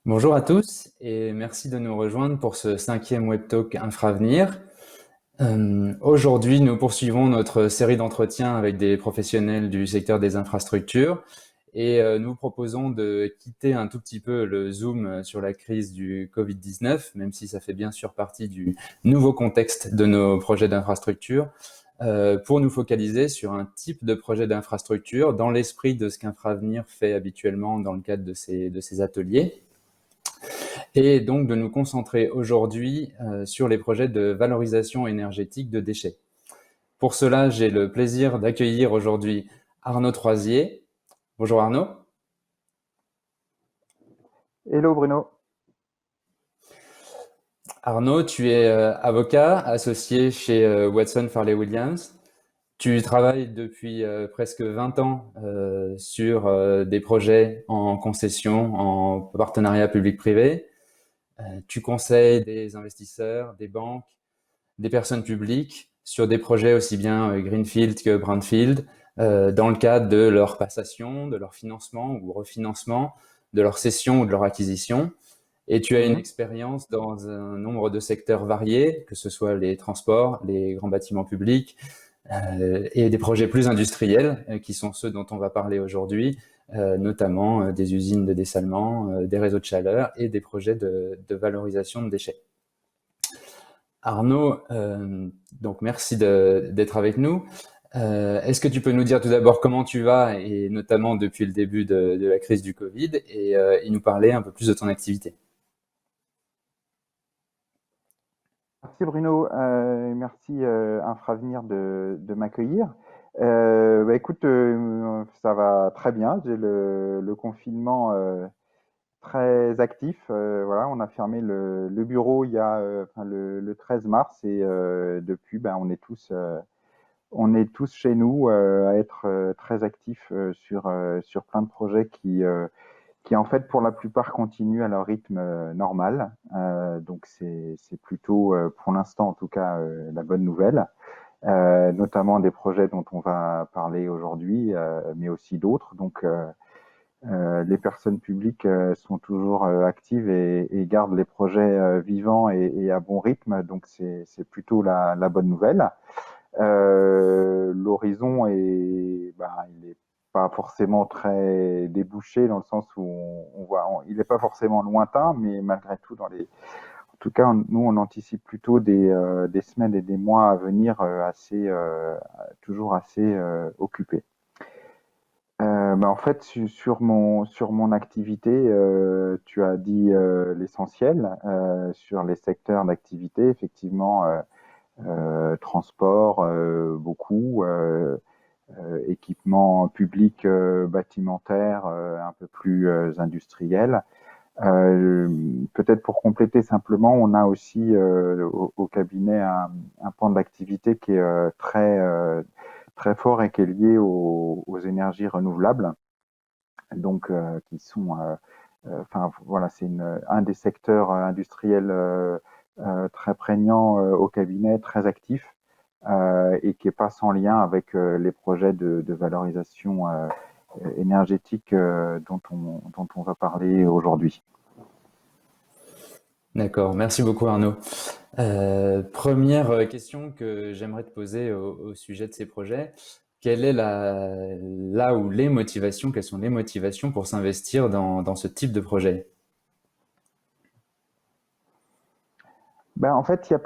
Bonjour à tous et merci de nous rejoindre pour ce cinquième Web Talk Infravenir. Aujourd'hui, nous poursuivons notre série d'entretiens avec des professionnels du secteur des infrastructures et nous proposons de quitter un tout petit peu le zoom sur la crise du Covid-19, même si ça fait bien sûr partie du nouveau contexte de nos projets d'infrastructure, pour nous focaliser sur un type de projet d'infrastructure dans l'esprit de ce qu'Infravenir fait habituellement dans le cadre de ces ateliers et donc de nous concentrer aujourd'hui sur les projets de valorisation énergétique de déchets. Pour cela, j'ai le plaisir d'accueillir aujourd'hui Arnaud Troisier. Bonjour Arnaud. Hello Bruno. Arnaud, tu es avocat associé chez Watson Farley Williams. Tu travailles depuis presque 20 ans sur des projets en concession, en partenariat public-privé. Tu conseilles des investisseurs, des banques, des personnes publiques sur des projets aussi bien greenfield que brownfield, dans le cadre de leur passation, de leur financement ou refinancement, de leur cession ou de leur acquisition. Et tu as une Mhm. expérience dans un nombre de secteurs variés, que ce soit les transports, les grands bâtiments publics, et des projets plus industriels, qui sont ceux dont on va parler aujourd'hui, notamment des usines de dessalement, des réseaux de chaleur et des projets de valorisation de déchets. Arnaud, donc merci d'être avec nous. Est-ce que tu peux nous dire tout d'abord comment tu vas, et notamment depuis le début de la crise du Covid, et nous parler un peu plus de ton activité? Merci Bruno, merci Infravenir de m'accueillir. Écoute, ça va très bien. J'ai le confinement très actif. Voilà, on a fermé le bureau il y a enfin, le 13 mars et depuis, ben, on est tous chez nous à être très actifs sur plein de projets qui en fait pour la plupart continuent à leur rythme normal. Donc c'est plutôt pour l'instant en tout cas la bonne nouvelle. Notamment des projets dont on va parler aujourd'hui, mais aussi d'autres. Donc les personnes publiques sont toujours actives et gardent les projets vivants et à bon rythme. Donc c'est plutôt la bonne nouvelle. L'horizon est, ben, il est pas forcément très débouché dans le sens où on voit, il n'est pas forcément lointain, mais malgré tout, en tout cas, nous, on anticipe plutôt des semaines et des mois à venir toujours assez occupés. En fait, sur mon activité, tu as dit l'essentiel sur les secteurs d'activité. Effectivement, transport, beaucoup, équipements publics, bâtimentaires, un peu plus industriels. Euh, Peut-être pour compléter simplement, on a aussi au cabinet un pan d'activité qui est très fort et qui est lié aux énergies renouvelables, donc qui sont, enfin voilà, c'est un des secteurs industriels très prégnants au cabinet, très actif et qui n'est pas sans lien avec les projets de valorisation énergétique dont on va parler aujourd'hui. D'accord, merci beaucoup Arnaud. Première question que j'aimerais te poser au sujet de ces projets. Quelle est là où les motivations, quelles sont les motivations pour s'investir dans ce type de projet? Ben, en fait, il y a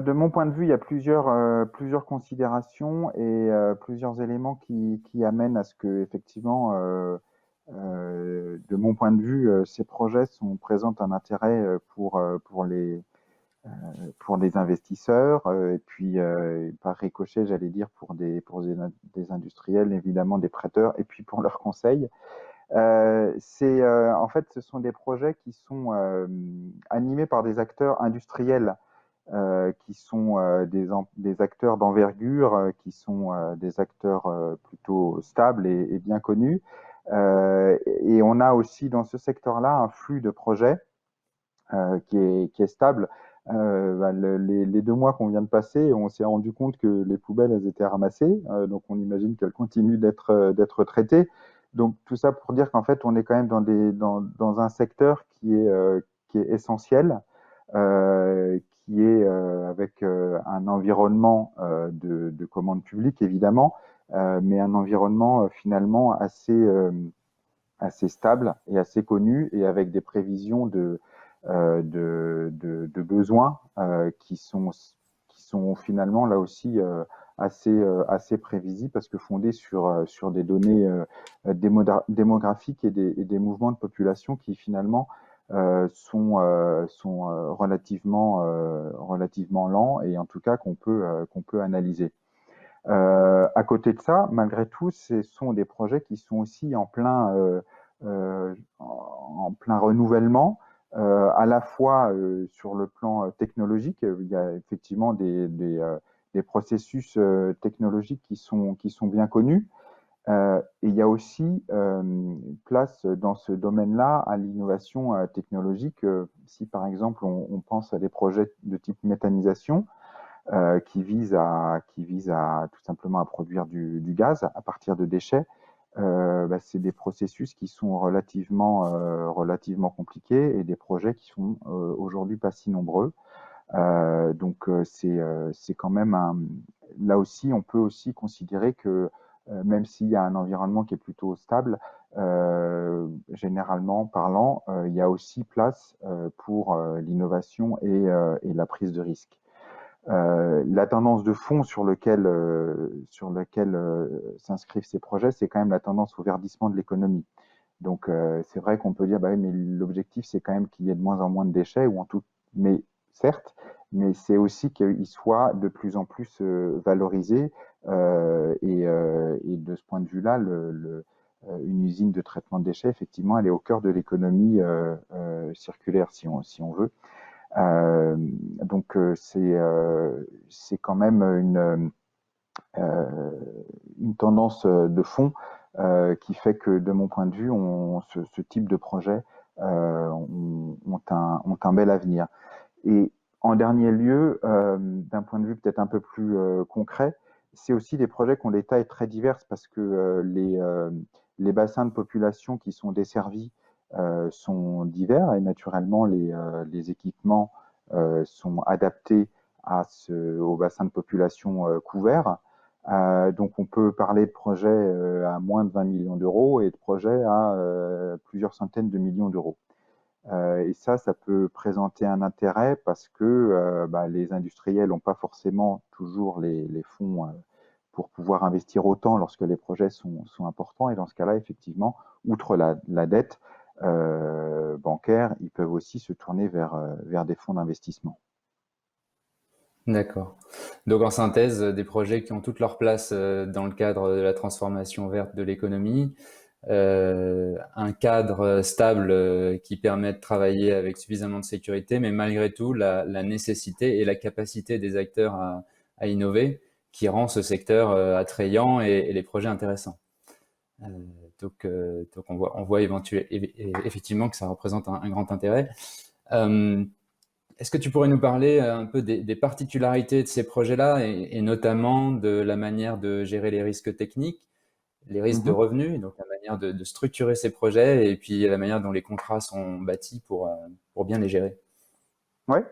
de mon point de vue, il y a plusieurs considérations et plusieurs éléments qui amènent à ce que, effectivement, de mon point de vue, ces projets présentent un intérêt pour les investisseurs et puis par ricochet, j'allais dire, des industriels, évidemment, des prêteurs et puis pour leurs conseils. En fait, ce sont des projets qui sont animés par des acteurs industriels qui sont des acteurs d'envergure, qui sont des acteurs plutôt stables et bien connus. Et on a aussi dans ce secteur-là un flux de projets qui est stable. Les 2 mois qu'on vient de passer, on s'est rendu compte que les poubelles elles étaient ramassées, donc on imagine qu'elles continuent d'être traitées. Donc tout ça pour dire qu'en fait, on est quand même dans un secteur qui est essentiel, qui est avec un environnement de commande publique, évidemment, mais un environnement finalement assez stable et assez connu et avec des prévisions de besoins qui sont finalement là aussi assez prévisibles parce que fondés sur des données démographiques et des mouvements de population qui finalement sont relativement lents et en tout cas qu'on peut analyser. À côté de ça, malgré tout, ce sont des projets qui sont aussi en plein renouvellement, à la fois sur le plan technologique. Il y a effectivement des processus technologiques qui sont bien connus. Et il y a aussi place dans ce domaine-là à l'innovation technologique. Si par exemple on pense à des projets de type méthanisation, qui vise à tout simplement à produire du gaz à partir de déchets. Bah, c'est des processus qui sont relativement compliqués et des projets qui sont aujourd'hui pas si nombreux. C'est quand même là aussi, on peut aussi considérer que même s'il y a un environnement qui est plutôt stable, généralement parlant, il y a aussi place pour l'innovation et la prise de risque. La tendance de fond sur lequel s'inscrivent ces projets, c'est quand même la tendance au verdissement de l'économie. Donc, c'est vrai qu'on peut dire, bah oui, mais l'objectif, c'est quand même qu'il y ait de moins en moins de déchets, mais certes, mais c'est aussi qu'ils soient de plus en plus valorisés. Et de ce point de vue-là, une usine de traitement de déchets, effectivement, elle est au cœur de l'économie circulaire, si on veut. C'est quand même une tendance de fond qui fait que, de mon point de vue, ce type de projet ont un bel avenir. Et en dernier lieu, d'un point de vue peut-être un peu plus concret, c'est aussi des projets qui ont des tailles très diverses parce que les bassins de population qui sont desservis sont divers et naturellement les équipements sont adaptés aux bassins de population couverts. Donc on peut parler de projets à moins de 20 millions d'euros et de projets à plusieurs centaines de millions d'euros. Et ça peut présenter un intérêt parce que bah, les industriels n'ont pas forcément toujours les fonds pour pouvoir investir autant lorsque les projets sont importants. Et dans ce cas-là, effectivement, outre la dette bancaire, ils peuvent aussi se tourner vers des fonds d'investissement. D'accord. Donc en synthèse, des projets qui ont toute leur place dans le cadre de la transformation verte de l'économie, un cadre stable qui permet de travailler avec suffisamment de sécurité, mais malgré tout, la nécessité et la capacité des acteurs à innover qui rend ce secteur attrayant et les projets intéressants. Euh, donc on voit effectivement que ça représente un grand intérêt. Euh, Est-ce que tu pourrais nous parler un peu des particularités de ces projets-là et notamment de la manière de gérer les risques techniques, les risques de Mhm. revenus, et donc la manière de structurer ces projets et puis la manière dont les contrats sont bâtis pour bien les gérer? Ouais,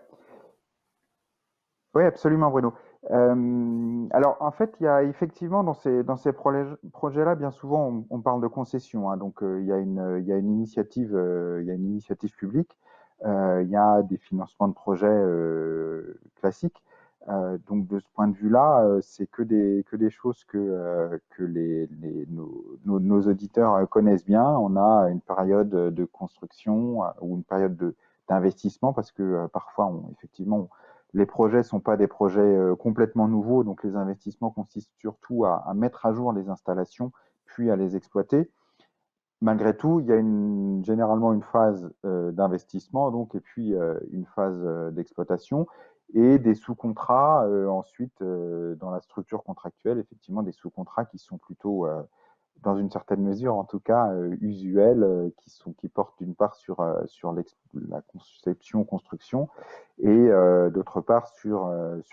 ouais, absolument, Bruno. Alors, en fait, il y a effectivement dans ces projets-là, bien souvent, on parle de concession, hein. Donc, il y a une initiative, il y a une initiative publique. Il y a des financements de projets classiques. Donc, de ce point de vue-là, c'est que des choses que nos auditeurs connaissent bien. On a une période de construction ou une période d'investissement parce que parfois, effectivement, les projets ne sont pas des projets complètement nouveaux, donc les investissements consistent surtout à mettre à jour les installations, puis à les exploiter. Malgré tout, il y a généralement une phase d'investissement, donc, et puis une phase d'exploitation, et des sous-contrats ensuite dans la structure contractuelle, effectivement des sous-contrats qui sont plutôt dans une certaine mesure, en tout cas, usuels, qui portent d'une part sur la conception, construction, et d'autre part sur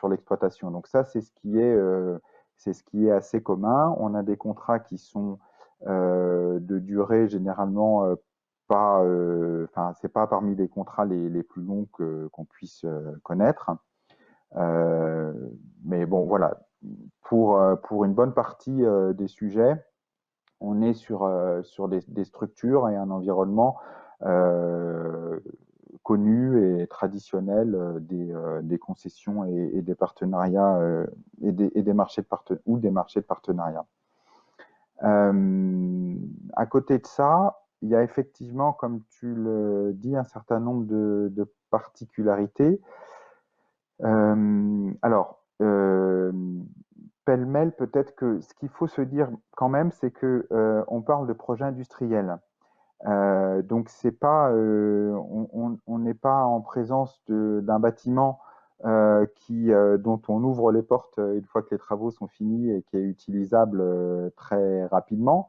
l'exploitation. Donc ça, c'est ce qui est assez commun. On a des contrats qui sont de durée généralement pas, enfin, c'est pas parmi les contrats les plus longs qu'on puisse connaître. Euh, mais bon, voilà, pour une bonne partie des sujets, on est sur des structures et un environnement euh, connu et traditionnel des concessions et des partenariats et des marchés ou des marchés de partenariat. À côté de ça, il y a effectivement, comme tu le dis, un certain nombre de particularités. Alors, pêle-mêle, peut-être que ce qu'il faut se dire quand même, c'est que on parle de projet industriel. Donc c'est pas, on n'est pas en présence d'un bâtiment dont on ouvre les portes une fois que les travaux sont finis et qui est utilisable très rapidement,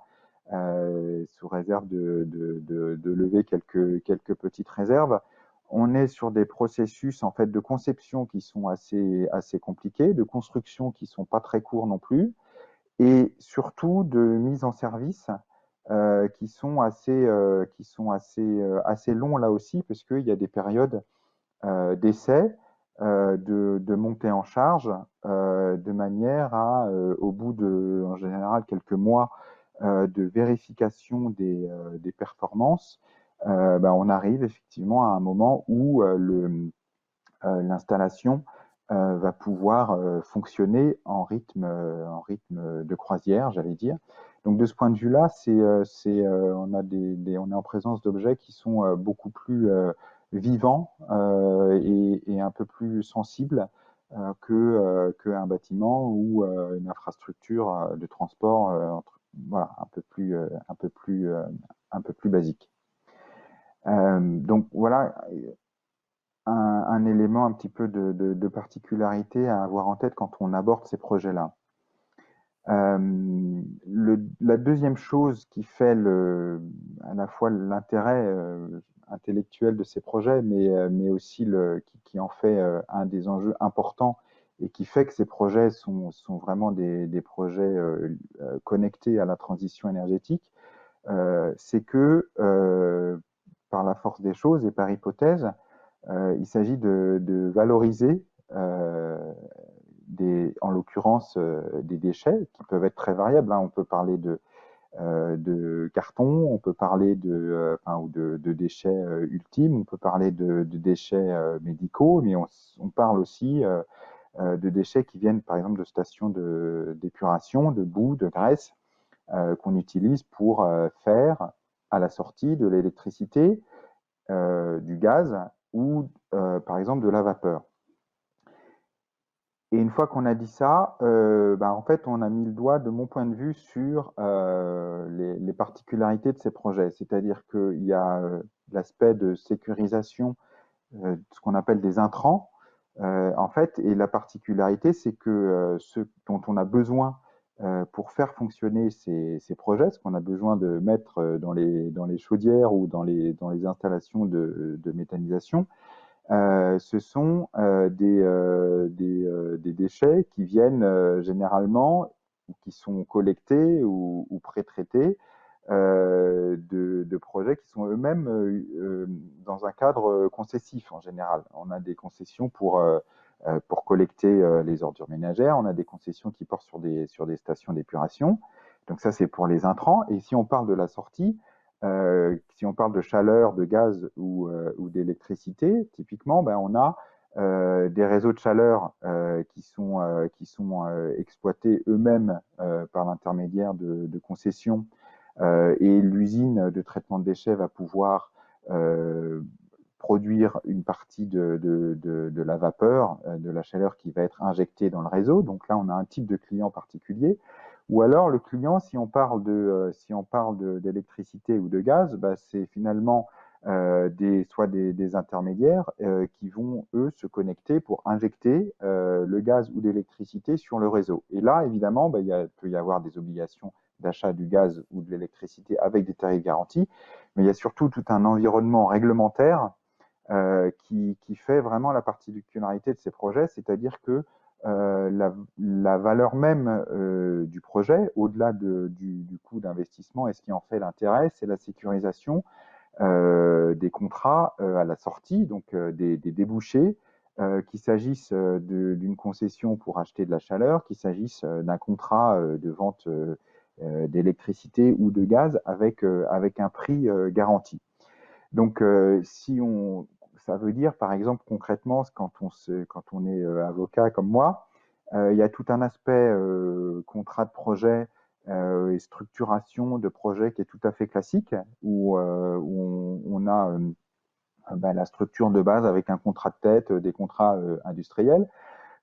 sous réserve de lever quelques petites réserves. On est sur des processus en fait de conception qui sont assez compliqués, de construction qui sont pas très courts non plus, et surtout de mise en service assez longs là aussi, parce qu'il y a des périodes d'essai, de montée en charge, de manière à, au bout de, en général, quelques mois de vérification des performances, on arrive effectivement à un moment où l'installation va pouvoir fonctionner en rythme de croisière, j'allais dire. Donc de ce point de vue-là, on est en présence d'objets qui sont beaucoup plus vivants et un peu plus sensibles qu'un bâtiment ou une infrastructure de transport voilà, un peu plus basique. Donc voilà, un élément un petit peu de particularité à avoir en tête quand on aborde ces projets-là. La deuxième chose qui fait à la fois l'intérêt intellectuel de ces projets, mais aussi qui en fait un des enjeux importants et qui fait que ces projets sont vraiment des projets connectés à la transition énergétique, c'est que par la force des choses et par hypothèse, il s'agit de valoriser en l'occurrence des déchets qui peuvent être très variables. Hein. On peut parler de carton, on peut parler de déchets ultimes, on peut parler de déchets médicaux, mais on parle aussi de déchets qui viennent par exemple de stations d'épuration, de boue, de graisse, qu'on utilise pour faire à la sortie de l'électricité, du gaz ou par exemple de la vapeur. Et une fois qu'on a dit ça, en fait, on a mis le doigt, de mon point de vue, sur les particularités de ces projets. C'est-à-dire qu'il y a l'aspect de sécurisation, ce qu'on appelle des intrants, en fait, et la particularité, c'est que ce dont on a besoin pour faire fonctionner ces projets, ce qu'on a besoin de mettre dans les chaudières ou dans les installations de méthanisation, ce sont des déchets qui viennent généralement, qui sont collectés ou pré-traités de projets qui sont eux-mêmes dans un cadre concessif en général. On a des concessions pour collecter les ordures ménagères, on a des concessions qui portent sur des stations d'épuration. Donc ça, c'est pour les intrants. Et si on parle de la sortie, si on parle de chaleur, de gaz ou d'électricité, typiquement, on a des réseaux de chaleur qui sont exploités eux-mêmes par l'intermédiaire de concessions, et l'usine de traitement de déchets va pouvoir produire une partie de la vapeur, de la chaleur qui va être injectée dans le réseau. Donc là, on a un type de client particulier. Ou alors le client, si on parle d'électricité ou de gaz, c'est finalement soit des intermédiaires qui vont, eux, se connecter pour injecter le gaz ou l'électricité sur le réseau. Et là, évidemment, peut y avoir des obligations d'achat du gaz ou de l'électricité avec des tarifs garantis, mais il y a surtout tout un environnement réglementaire qui fait vraiment la particularité de ces projets, c'est-à-dire que la valeur même du projet, au-delà du coût d'investissement, et ce qui en fait l'intérêt, c'est la sécurisation des contrats à la sortie, donc des débouchés, qu'il s'agisse d'une concession pour acheter de la chaleur, qu'il s'agisse d'un contrat de vente d'électricité ou de gaz avec un prix garanti. Donc, ça veut dire, par exemple, concrètement, quand on est avocat comme moi, il y a tout un aspect contrat de projet et structuration de projet qui est tout à fait classique, où on a la structure de base avec un contrat de tête, des contrats industriels.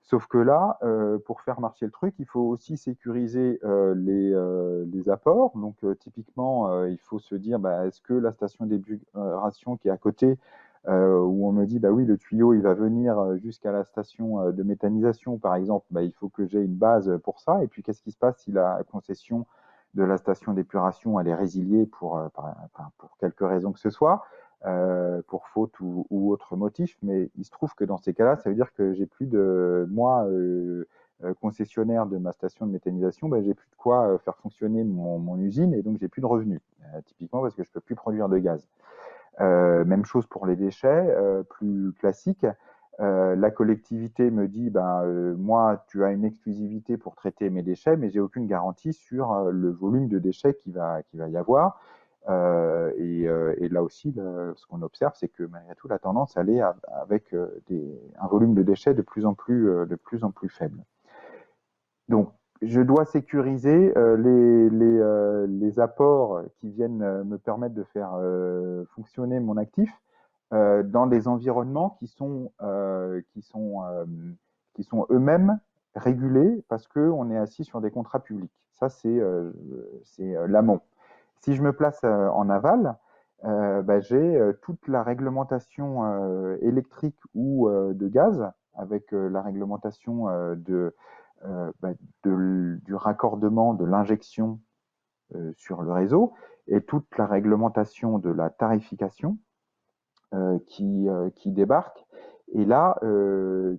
Sauf que là, pour faire marcher le truc, il faut aussi sécuriser les apports. Donc, typiquement, il faut se dire, bah, est-ce que la station d'épuration qui est à côté, où on me dit, bah oui, le tuyau, il va venir jusqu'à la station de méthanisation, par exemple, bah, il faut que j'ai une base pour ça. Et puis, qu'est-ce qui se passe si la concession de la station d'épuration, elle est résiliée pour quelque raison que ce soit? Pour faute ou autre motif, mais il se trouve que dans ces cas-là, ça veut dire que j'ai plus de moi concessionnaire de ma station de méthanisation, ben, j'ai plus de quoi faire fonctionner mon usine et donc j'ai plus de revenus, typiquement parce que je peux plus produire de gaz. Même chose pour les déchets, plus classiques. La collectivité me dit, ben, moi, tu as une exclusivité pour traiter mes déchets, mais j'ai aucune garantie sur le volume de déchets qu'il va y avoir. Et là aussi, ce qu'on observe, c'est que malgré tout, la tendance, elle est avec un volume de déchets de plus en plus faible. Donc, je dois sécuriser les apports qui viennent me permettre de faire fonctionner mon actif dans des environnements qui sont eux-mêmes régulés parce qu'on est assis sur des contrats publics. Ça, c'est l'amont. Si je me place en aval, bah, j'ai toute la réglementation électrique ou de gaz, avec la réglementation bah, du raccordement, de l'injection sur le réseau, et toute la réglementation de la tarification qui débarque. Et là,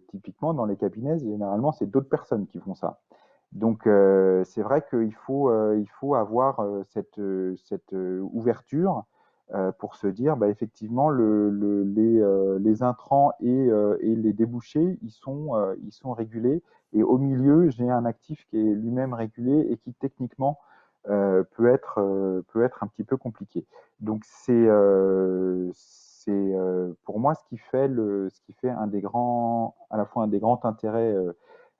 typiquement, dans les cabinets, généralement, c'est d'autres personnes qui font ça. Donc, c'est vrai il faut avoir cette ouverture pour se dire, bah, effectivement, les intrants et les débouchés, ils sont régulés. Et au milieu, j'ai un actif qui est lui-même régulé et qui, techniquement, peut être un petit peu compliqué. Donc, pour moi ce qui fait à la fois un des grands intérêts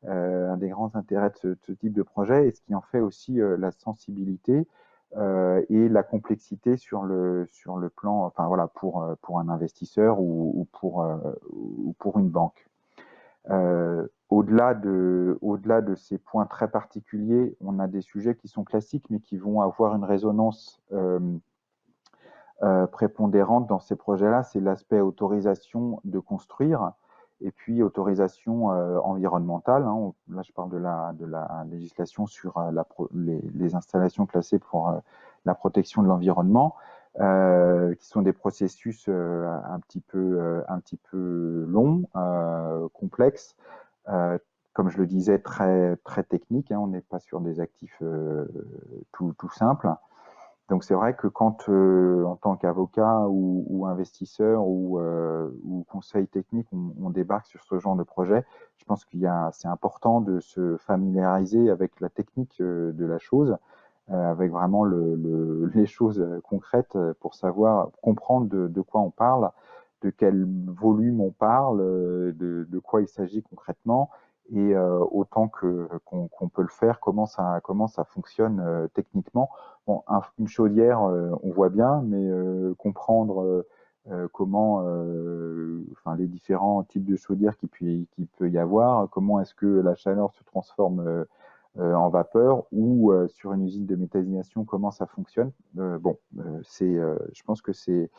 de ce type de projet, et ce qui en fait aussi la sensibilité et la complexité sur le plan, enfin voilà, pour un investisseur ou pour une banque. Au-delà de ces points très particuliers, on a des sujets qui sont classiques, mais qui vont avoir une résonance prépondérante dans ces projets-là, c'est l'aspect autorisation de construire et puis autorisation environnementale. Hein. Là, je parle de la législation sur les installations classées pour la protection de l'environnement, qui sont des processus un petit peu longs, complexes, comme je le disais, très techniques. Hein. On n'est pas sur des actifs tout simples. Donc c'est vrai que quand, en tant qu'avocat ou investisseur ou conseil technique, on débarque sur ce genre de projet, je pense c'est important de se familiariser avec la technique de la chose, avec vraiment les choses concrètes pour savoir comprendre de quoi on parle, de quel volume on parle, de quoi il s'agit concrètement, et autant qu'on peut le faire, comment ça fonctionne techniquement. Bon, une chaudière, on voit bien, mais comprendre comment, enfin, les différents types de chaudières qui peut y avoir, comment est-ce que la chaleur se transforme en vapeur, ou sur une usine de méthanisation, comment ça fonctionne. Je pense que c'est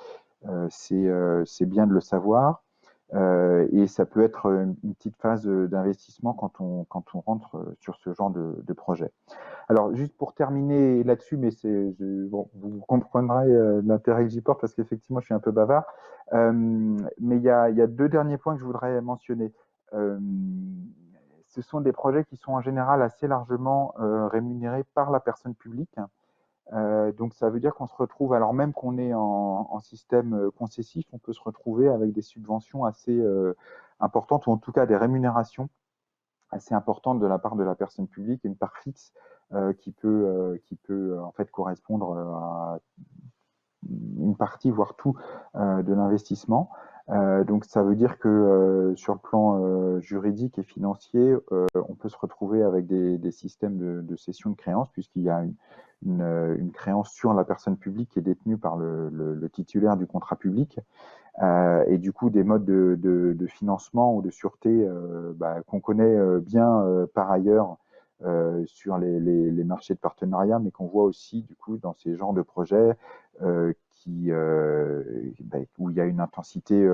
bien de le savoir. Et ça peut être une petite phase d'investissement quand on rentre sur ce genre de projet. Alors, juste pour terminer là-dessus, mais bon, vous comprendrez l'intérêt que j'y porte parce qu'effectivement, je suis un peu bavard. Mais il y a deux derniers points que je voudrais mentionner. Euh, ce sont des projets qui sont en général assez largement rémunérés par la personne publique. Donc ça veut dire qu'on se retrouve, alors même qu'on est en système concessif, on peut se retrouver avec des subventions assez importantes, ou en tout cas des rémunérations assez importantes de la part de la personne publique, une part fixe qui peut en fait correspondre à une partie, voire tout, de l'investissement. Donc ça veut dire que sur le plan juridique et financier, on peut se retrouver avec des systèmes de cession de créances, puisqu'il y a une créance sur la personne publique qui est détenue par le titulaire du contrat public. Et du coup, des modes de financement ou de sûreté qu'on connaît bien par ailleurs sur les marchés de partenariat, mais qu'on voit aussi du coup dans ces genres de projets où il y a une intensité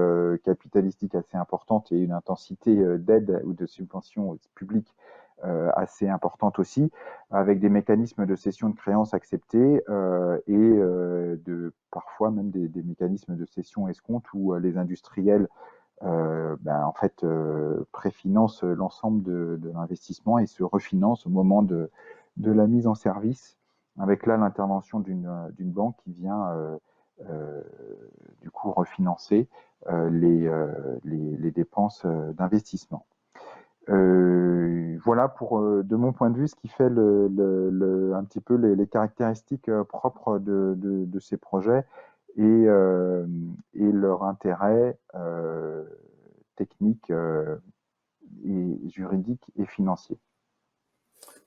capitalistique assez importante et une intensité d'aide ou de subvention publique assez importante aussi, avec des mécanismes de cession de créances acceptés parfois même des mécanismes de cession escompte où les industriels en fait préfinancent l'ensemble de l'investissement et se refinancent au moment de la mise en service, avec là l'intervention d'une banque qui vient euh, du coup refinancer les dépenses d'investissement. Voilà pour, de mon point de vue, ce qui fait un petit peu les caractéristiques propres de ces projets et leur intérêt technique et juridique et financier.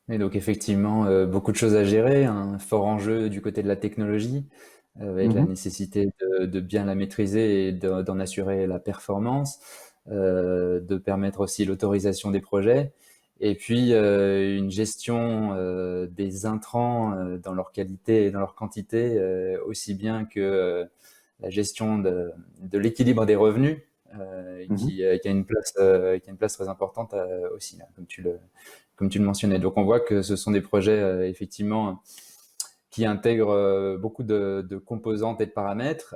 Et donc effectivement, beaucoup de choses à gérer, un fort enjeu du côté de la technologie, avec la Mhm, nécessité de bien la maîtriser et d'en assurer la performance, de permettre aussi l'autorisation des projets, et puis une gestion des intrants dans leur qualité et dans leur quantité, aussi bien que la gestion de l'équilibre des revenus, mhm. qui a une place très importante aussi, là, comme tu le mentionnais. Donc on voit que ce sont des projets effectivement qui intègrent beaucoup de composantes et de paramètres.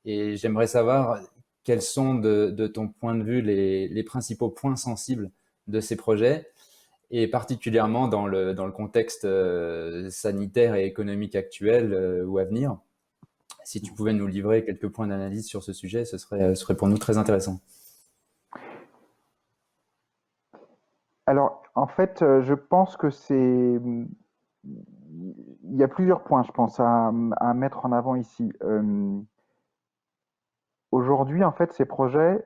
Et j'aimerais savoir quels sont de ton point de vue les principaux points sensibles de ces projets, et particulièrement dans le contexte sanitaire et économique actuel ou à venir. Si tu pouvais nous livrer quelques points d'analyse sur ce sujet, ce serait pour nous très intéressant. Alors, en fait, je pense que il y a plusieurs points, je pense, à mettre en avant ici. Aujourd'hui, en fait, ces projets,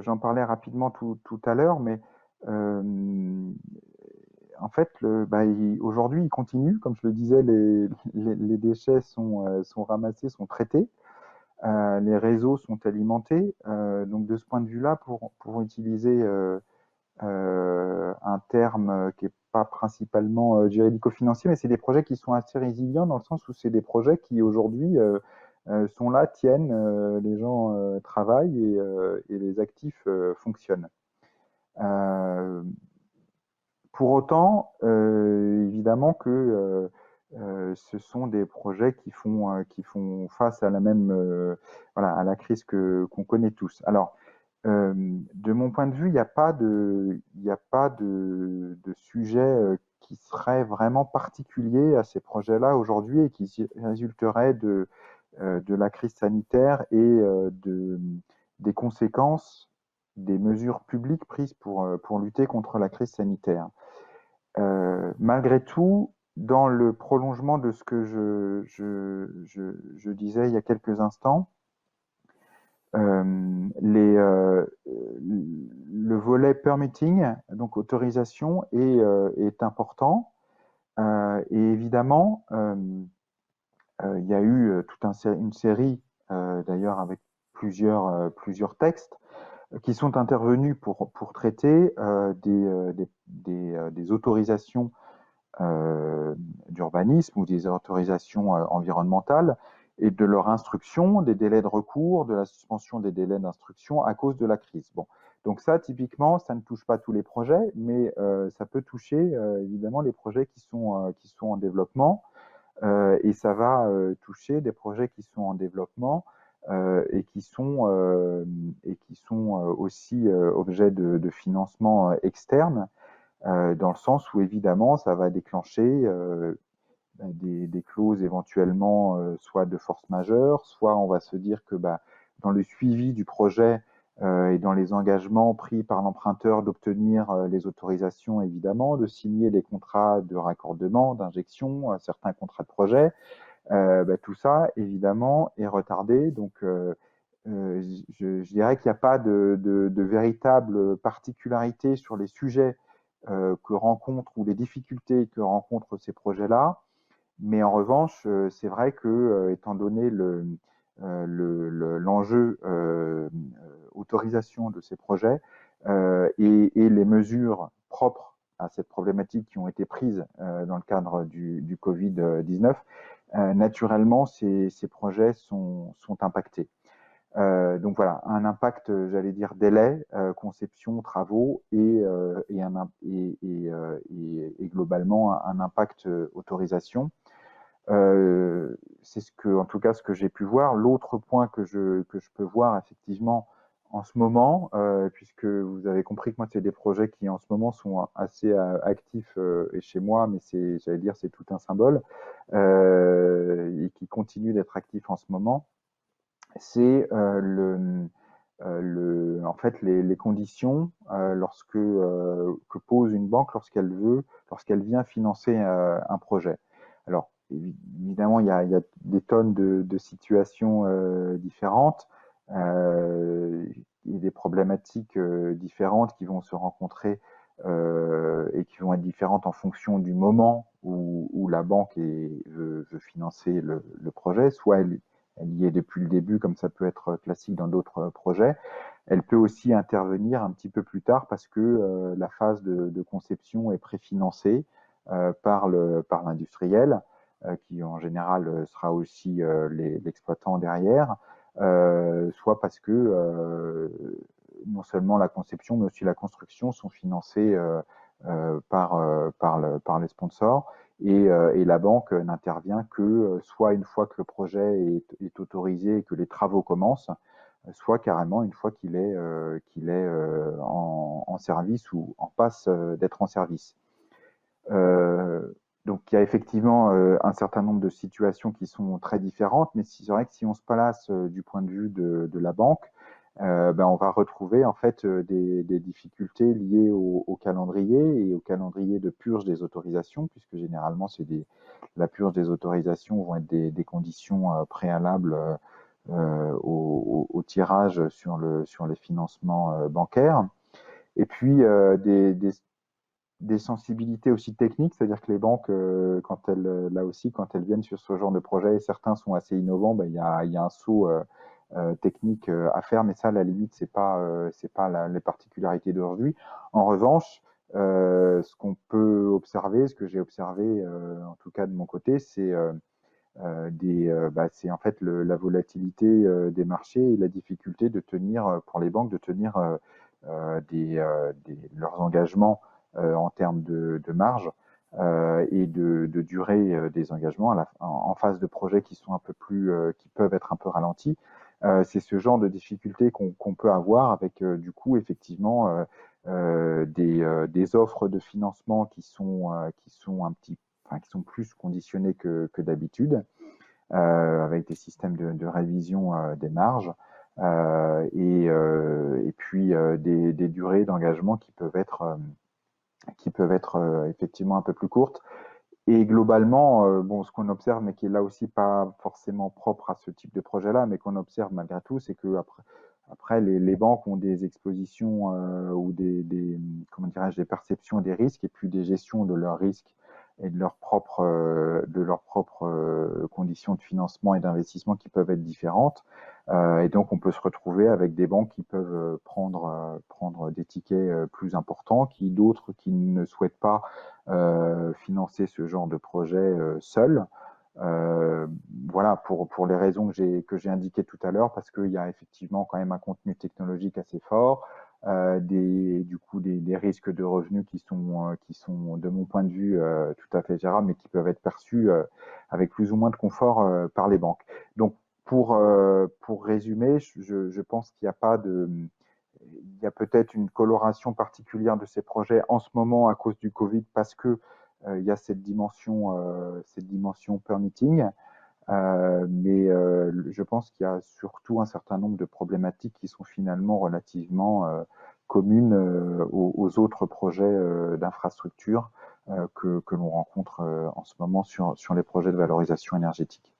j'en parlais rapidement tout à l'heure, mais euh, en fait, aujourd'hui, ils continuent. Comme je le disais, les déchets sont ramassés, sont traités. Les réseaux sont alimentés. Donc, de ce point de vue-là, pour utiliser un terme qui n'est pas principalement juridico-financier, mais c'est des projets qui sont assez résilients dans le sens où c'est des projets qui aujourd'hui sont là, tiennent, les gens travaillent et les actifs fonctionnent. Euh, pour autant, évidemment que ce sont des projets qui font face à la même, voilà, à la crise qu'on connaît tous. Alors, de mon point de vue, il y a pas de sujet qui serait vraiment particulier à ces projets-là aujourd'hui et qui résulterait de la crise sanitaire et des conséquences des mesures publiques prises pour lutter contre la crise sanitaire. Malgré tout, dans le prolongement de ce que je disais il y a quelques instants, le volet permitting, donc autorisation, est important. Et évidemment, il y a eu une série, d'ailleurs avec plusieurs textes, qui sont intervenus pour traiter des autorisations d'urbanisme ou des autorisations environnementales et de leur instruction, des délais de recours, de la suspension des délais d'instruction à cause de la crise. Bon, donc ça, typiquement, ça ne touche pas tous les projets, mais ça peut toucher évidemment les projets qui sont en développement et ça va toucher des projets qui sont en développement et qui sont aussi objets de financement externe, dans le sens où évidemment ça va déclencher des clauses éventuellement soit de force majeure, soit on va se dire que dans le suivi du projet et dans les engagements pris par l'emprunteur d'obtenir les autorisations évidemment, de signer les contrats de raccordement, d'injection, certains contrats de projet, tout ça évidemment est retardé. Donc je dirais qu'il n'y a pas de véritable particularité sur les sujets que rencontrent ou les difficultés que rencontrent ces projets-là. Mais en revanche, c'est vrai que, étant donné l'enjeu autorisation de ces projets et les mesures propres à cette problématique qui ont été prises dans le cadre du Covid-19, naturellement, ces projets sont impactés. Donc voilà, un impact, j'allais dire, délai, conception, travaux et globalement un impact autorisation. C'est en tout cas, ce que j'ai pu voir. L'autre point que je peux voir effectivement en ce moment, puisque vous avez compris que moi, c'est des projets qui en ce moment sont assez actifs et chez moi, mais j'allais dire, c'est tout un symbole, et qui continue d'être actif en ce moment, c'est en fait les conditions que pose une banque lorsqu'elle vient financer un projet. Alors évidemment, il y a des tonnes de situations différentes et des problématiques différentes qui vont se rencontrer et qui vont être différentes en fonction du moment où la banque veut financer le projet. Soit elle y est depuis le début, comme ça peut être classique dans d'autres projets. Elle peut aussi intervenir un petit peu plus tard parce que la phase de conception est préfinancée par l'industriel, qui en général sera aussi l'exploitant derrière, soit parce que non seulement la conception, mais aussi la construction sont financées par les sponsors. Et la banque n'intervient que soit une fois que le projet est autorisé et que les travaux commencent, soit carrément une fois qu'il est en service ou en passe d'être en service. Euh, donc il y a effectivement un certain nombre de situations qui sont très différentes, mais c'est vrai que si on se place du point de vue de la banque, on va retrouver en fait des difficultés liées au calendrier et au calendrier de purge des autorisations, puisque généralement la purge des autorisations vont être des conditions préalables au tirage sur les financements bancaires. Et puis des sensibilités aussi techniques, c'est-à-dire que les banques, là aussi, quand elles viennent sur ce genre de projet, et certains sont assez innovants, il y a un saut technique à faire, mais ça, à la limite, c'est pas les particularités d'aujourd'hui. En revanche, ce qu'on peut observer, ce que j'ai observé, en tout cas de mon côté, c'est en fait la volatilité des marchés et la difficulté de tenir, pour les banques, de tenir leurs engagements en termes de marge et de durée des engagements en phase de projets qui sont un peu plus, qui peuvent être un peu ralentis. C'est ce genre de difficultés qu'on peut avoir avec du coup effectivement des offres de financement qui sont qui sont plus conditionnées que d'habitude, avec des systèmes de révision des marges. Et puis des durées d'engagement qui peuvent être effectivement un peu plus courtes. Et globalement, bon, ce qu'on observe, mais qui est là aussi pas forcément propre à ce type de projet-là, mais qu'on observe malgré tout, c'est que après les banques ont des expositions ou comment dirais-je, des perceptions des risques et puis des gestions de leurs risques et de leurs propres conditions de financement et d'investissement qui peuvent être différentes. Et donc, on peut se retrouver avec des banques qui peuvent prendre des tickets plus importants, d'autres qui ne souhaitent pas financer ce genre de projet seul. Euh, voilà, pour les raisons que j'ai indiquées tout à l'heure, parce qu'il y a effectivement quand même un contenu technologique assez fort, du coup des risques de revenus qui sont, de mon point de vue, tout à fait gérables, mais qui peuvent être perçus avec plus ou moins de confort par les banques. Donc, pour résumer, je pense qu'il n'y a pas de, il y a peut-être une coloration particulière de ces projets en ce moment à cause du Covid parce que il y a cette dimension permitting. Mais je pense qu'il y a surtout un certain nombre de problématiques qui sont finalement relativement communes aux autres projets d'infrastructure que l'on rencontre en ce moment sur les projets de valorisation énergétique.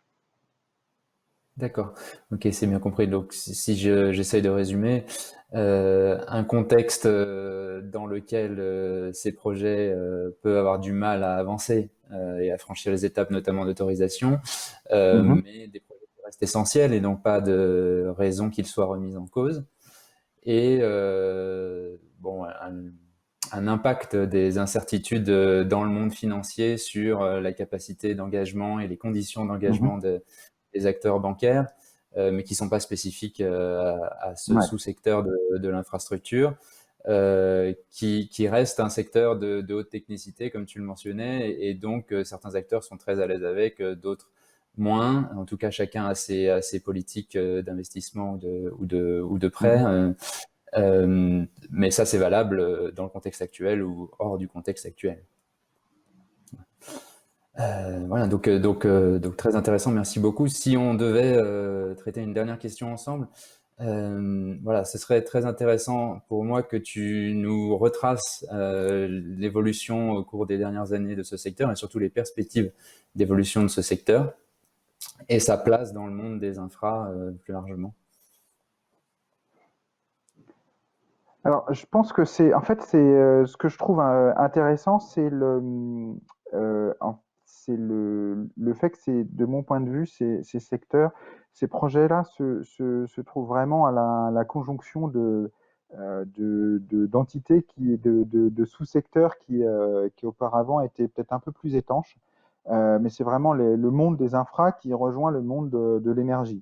D'accord. Ok, c'est bien compris. Donc, si j'essaye de résumer, un contexte dans lequel ces projets peuvent avoir du mal à avancer et à franchir les étapes, notamment d'autorisation, Mhm, mais des projets qui restent essentiels et donc pas de raison qu'ils soient remis en cause. Et bon, un impact des incertitudes dans le monde financier sur la capacité d'engagement et les conditions mhm. d'engagement des acteurs bancaires, mais qui sont pas spécifiques à ce Ouais. sous-secteur de l'infrastructure, qui reste un secteur de haute technicité, comme tu le mentionnais, et donc certains acteurs sont très à l'aise avec, d'autres moins. En tout cas, chacun a ses politiques d'investissement ou de prêt. Mhm. Mais ça, c'est valable dans le contexte actuel ou hors du contexte actuel. Voilà, donc très intéressant, merci beaucoup. Si on devait traiter une dernière question ensemble, voilà, ce serait très intéressant pour moi que tu nous retraces l'évolution au cours des dernières années de ce secteur et surtout les perspectives d'évolution de ce secteur et sa place dans le monde des infras plus largement. Alors, je pense que en fait, c'est ce que je trouve intéressant, c'est le fait que de mon point de vue, ces secteurs, ces projets-là se trouvent vraiment à la conjonction d'entités de sous-secteurs qui auparavant étaient peut-être un peu plus étanches. Mais c'est vraiment le monde des infras qui rejoint le monde de l'énergie.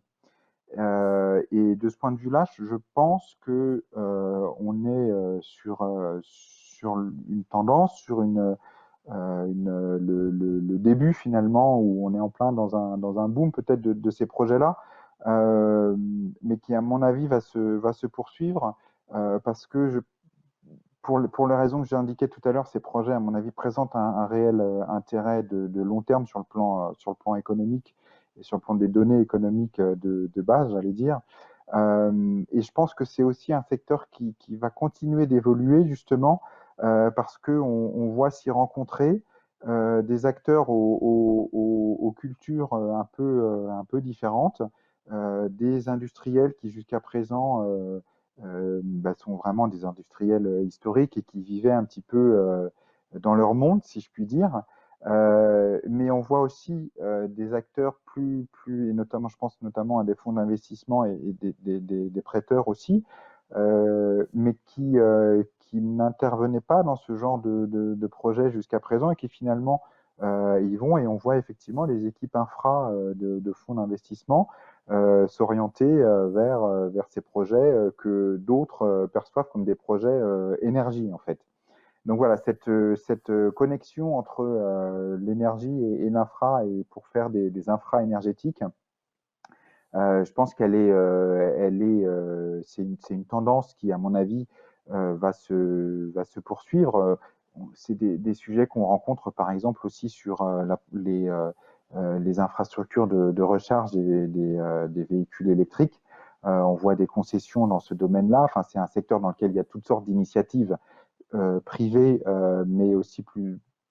Et de ce point de vue-là, je pense que on est sur une tendance, sur le début finalement où on est en plein dans un boom peut-être de ces projets-là, euh, mais qui à mon avis va se poursuivre parce que pour les raisons que j'ai indiquées tout à l'heure, ces projets à mon avis présentent un réel intérêt de long terme sur le plan économique et sur le plan des données économiques de base, j'allais dire. Et je pense que c'est aussi un secteur qui va continuer d'évoluer justement parce qu'on voit s'y rencontrer des acteurs aux cultures un peu différentes, des industriels qui jusqu'à présent sont vraiment des industriels historiques et qui vivaient un petit peu dans leur monde, si je puis dire. Mais on voit aussi des acteurs et notamment, je pense notamment à des fonds d'investissement et des prêteurs aussi, mais qui n'intervenaient pas dans ce genre de projet jusqu'à présent et qui finalement y vont. Et on voit effectivement les équipes infra de fonds d'investissement s'orienter vers ces projets que d'autres perçoivent comme des projets énergie, en fait. Donc voilà, cette connexion entre l'énergie et l'infra et pour faire des infra énergétiques, je pense c'est une tendance qui, à mon avis, va se poursuivre. C'est des sujets qu'on rencontre, par exemple, aussi sur les infrastructures de recharge des véhicules électriques. On voit des concessions dans ce domaine-là. Enfin, c'est un secteur dans lequel il y a toutes sortes d'initiatives privées, mais aussi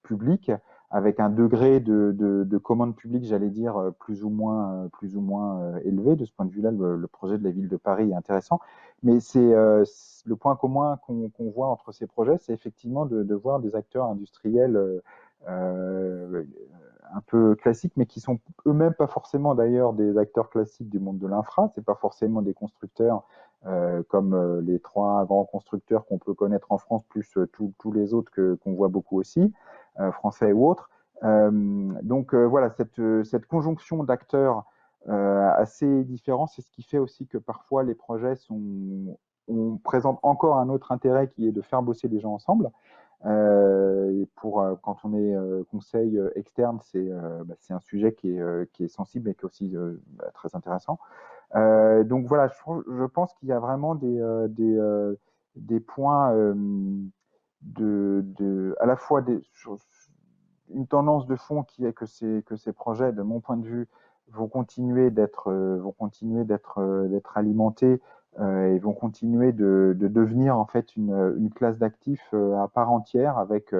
publiques, avec un degré de commande publique, j'allais dire, plus ou moins élevé. De ce point de vue-là, le projet de la ville de Paris est intéressant. Mais le point commun qu'on voit entre ces projets, c'est effectivement de voir des acteurs industriels euh, un peu classiques, mais qui sont eux-mêmes pas forcément d'ailleurs des acteurs classiques du monde de l'infra. C'est pas forcément des constructeurs comme les trois grands constructeurs qu'on peut connaître en France, plus tous les autres qu'on voit beaucoup aussi, français ou autres. Donc voilà, cette conjonction d'acteurs assez différents, c'est ce qui fait aussi que parfois les projets on présente encore un autre intérêt qui est de faire bosser les gens ensemble. Et quand on est conseil externe, c'est un sujet qui est sensible et qui est aussi très intéressant. Donc voilà, je pense qu'il y a vraiment des points à la fois une tendance de fond qui est que ces projets, de mon point de vue, vont continuer d'être alimentés et vont continuer de devenir en fait une classe d'actifs à part entière avec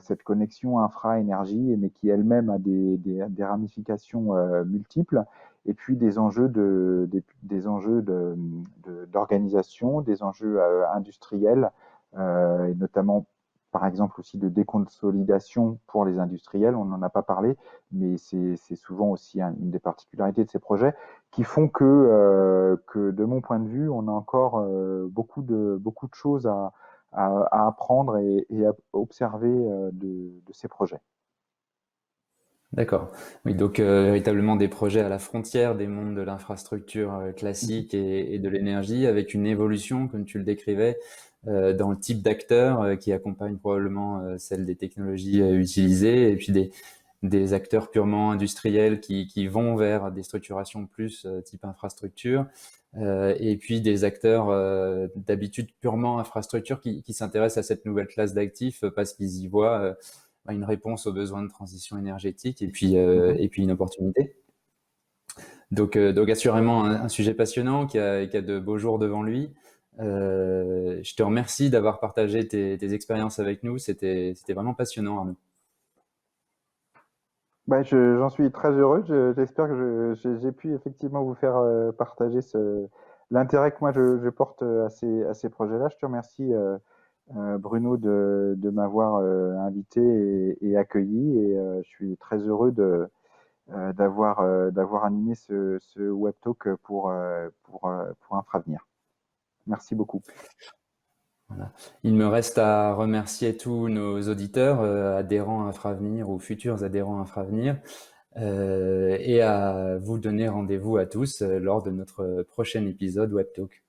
cette connexion infra-énergie, mais qui elle-même a des ramifications multiples, et puis des enjeux d'organisation, des enjeux industriels, et notamment par exemple aussi de déconsolidation pour les industriels, on n'en a pas parlé, mais c'est souvent aussi une des particularités de ces projets qui font que de mon point de vue, on a encore beaucoup de choses à apprendre et à observer de ces projets. D'accord. Oui, donc véritablement des projets à la frontière des mondes de l'infrastructure Mhm. classique et de l'énergie, avec une évolution, comme tu le décrivais, dans le type d'acteurs qui accompagnent probablement celle des technologies utilisées, et puis des acteurs purement industriels qui vont vers des structurations plus type infrastructure, et puis des acteurs d'habitude purement infrastructure qui s'intéressent à cette nouvelle classe d'actifs parce qu'ils y voient une réponse aux besoins de transition énergétique Mhm. et puis une opportunité. Donc assurément un sujet passionnant qui a de beaux jours devant lui. Je te remercie d'avoir partagé tes expériences avec nous. C'était vraiment passionnant, Arnaud. Bah, j'en suis très heureux. J'espère que j'ai pu effectivement vous faire partager l'intérêt que moi je porte à ces projets-là. Je te remercie, Bruno, de m'avoir invité et accueilli. Et je suis très heureux d'avoir animé ce web talk pour Infravenir. Merci beaucoup. Voilà. Il me reste à remercier tous nos auditeurs, adhérents à Infravenir ou futurs adhérents à Infravenir, et à vous donner rendez-vous à tous lors de notre prochain épisode Web Talk.